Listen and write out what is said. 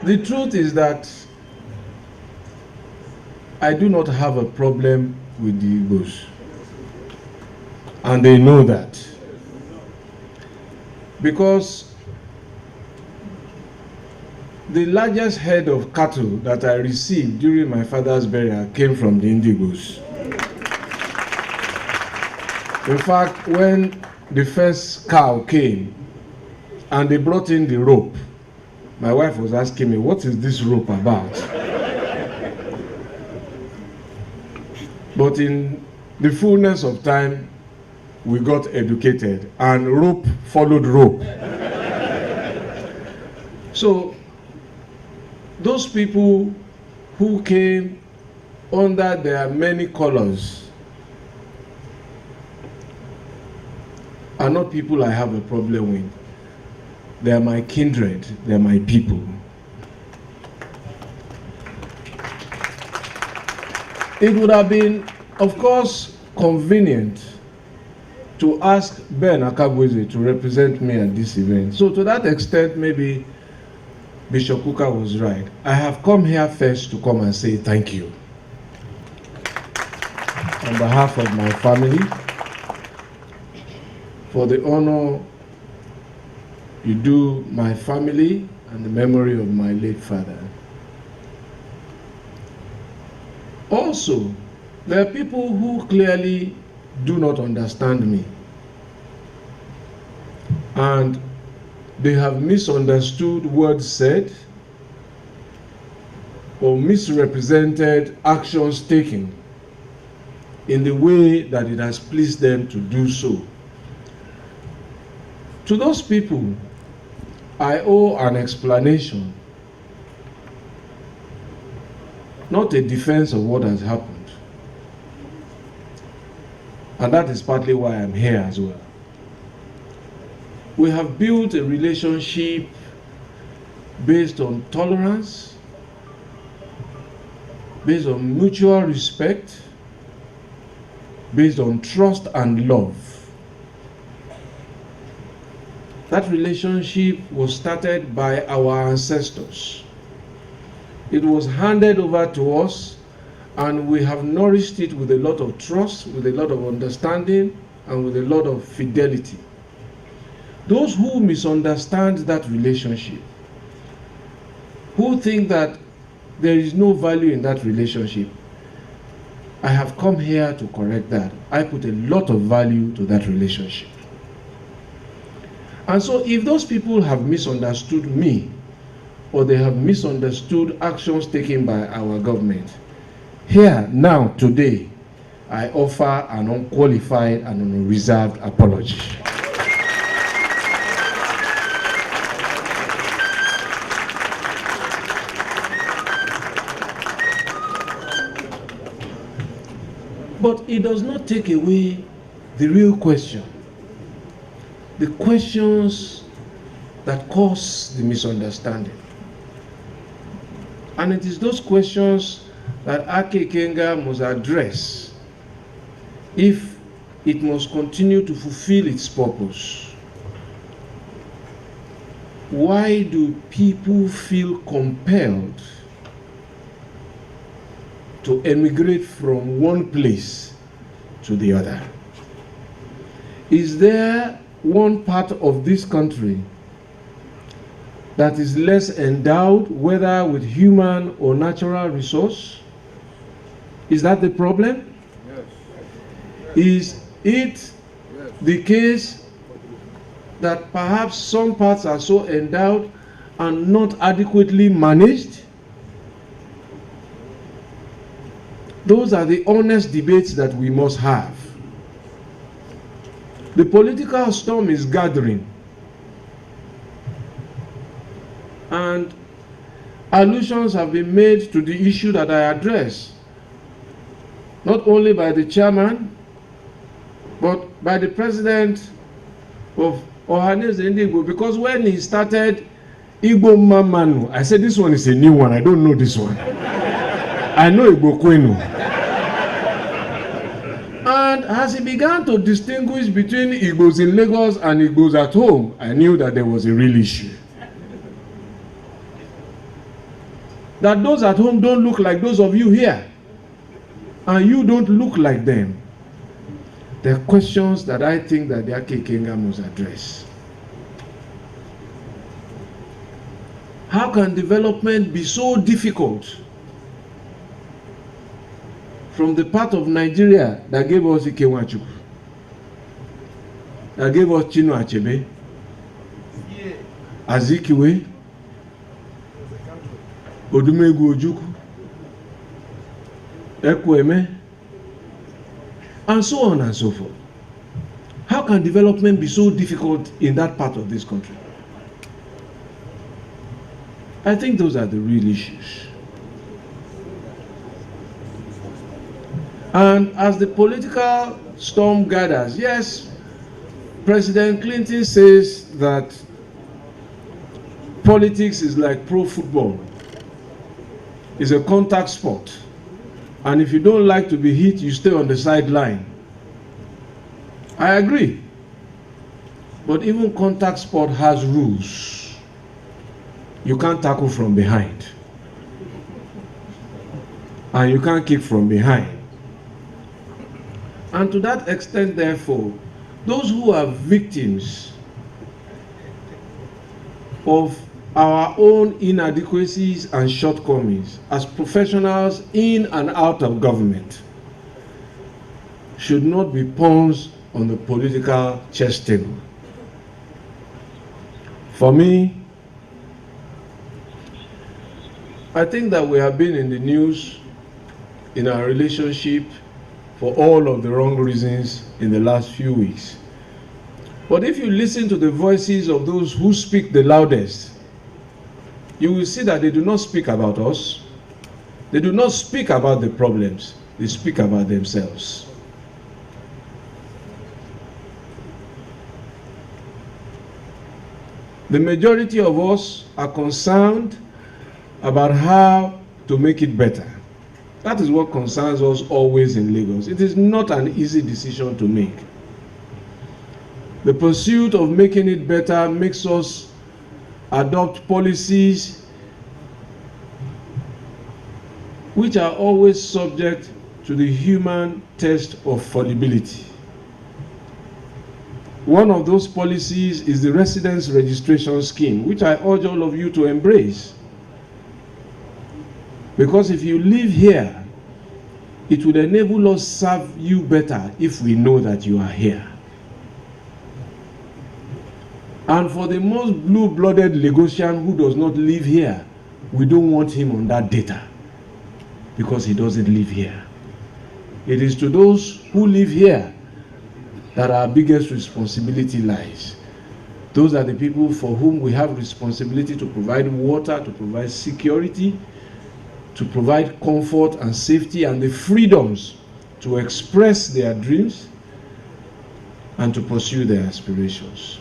The truth is that I do not have a problem with the Igbos, and they know that, because the largest head of cattle that I received during my father's burial came from the Indigos. In fact, when the first cow came and they brought in the rope, my wife was asking me, what is this rope about? But in the fullness of time, we got educated and rope followed rope. So those people who came under their many colors are not people I have a problem with. They are my kindred, they are my people. It would have been, of course, convenient to ask Ben Akagweze to represent me at this event. So to that extent, maybe Bishop Kuka was right. I have come here first to come and say thank you on behalf of my family for the honor you do my family and the memory of my late father. Also, there are people who clearly do not understand me, and they have misunderstood words said or misrepresented actions taken in the way that it has pleased them to do so. To those people, I owe an explanation, not a defense of what has happened. And that is partly why I'm here as well. We have built a relationship based on tolerance, based on mutual respect, based on trust and love. That relationship was started by our ancestors. It was handed over to us, and we have nourished it with a lot of trust, with a lot of understanding, and with a lot of fidelity. Those who misunderstand that relationship, who think that there is no value in that relationship, I have come here to correct that. I put a lot of value to that relationship. And so if those people have misunderstood me, or they have misunderstood actions taken by our government, here, now, today, I offer an unqualified and unreserved apology. But it does not take away the real question, the questions that cause the misunderstanding. And it is those questions that Aka Ikenga must address if it must continue to fulfill its purpose. Why do people feel compelled to emigrate from one place to the other? Is there one part of this country that is less endowed, whether with human or natural resource? Is that the problem? Yes. Is it the case that perhaps some parts are so endowed and not adequately managed? Those are the honest debates that we must have. The political storm is gathering, and allusions have been made to the issue that I address, not only by the chairman, but by the president of Ohaneze Igbo, because when he started Igbo Mamanu, I said this one is a new one, I don't know this one. I know Igbo Kwenu. And as he began to distinguish between Igbos in Lagos and Igbos at home, I knew that there was a real issue. that those at home don't look like those of you here, and you don't look like them. There are questions that I think that the Aka Ikenga must address. How can development be so difficult from the part of Nigeria that gave us Ikewachukwu, that gave us Chino Achebe, Azikiwe, Odumegwu Ojukwu, Ekweme, and so on and so forth? How can development be so difficult in that part of this country? I think those are the real issues. And as the political storm gathers, yes, President Clinton says that politics is like pro football. It's a contact sport. And if you don't like to be hit, you stay on the sideline. I agree. But even contact sport has rules. You can't tackle from behind. And you can't kick from behind. And to that extent, therefore, those who are victims of our own inadequacies and shortcomings as professionals in and out of government should not be pawns on the political chess table. For me, I think that we have been in the news in our relationship for all of the wrong reasons in the last few weeks. But if you listen to the voices of those who speak the loudest, you will see that they do not speak about us. They do not speak about the problems. They speak about themselves. The majority of us are concerned about how to make it better. That is what concerns us always in Lagos. It is not an easy decision to make. The pursuit of making it better makes us adopt policies which are always subject to the human test of fallibility. One of those policies is the residence registration scheme, which I urge all of you to embrace. Because if you live here, it will enable us to serve you better if we know that you are here. And for the most blue-blooded Lagosian who does not live here, we don't want him on that data because he doesn't live here. It is to those who live here that our biggest responsibility lies. Those are the people for whom we have responsibility to provide water, to provide security, to provide comfort and safety and the freedoms to express their dreams and to pursue their aspirations.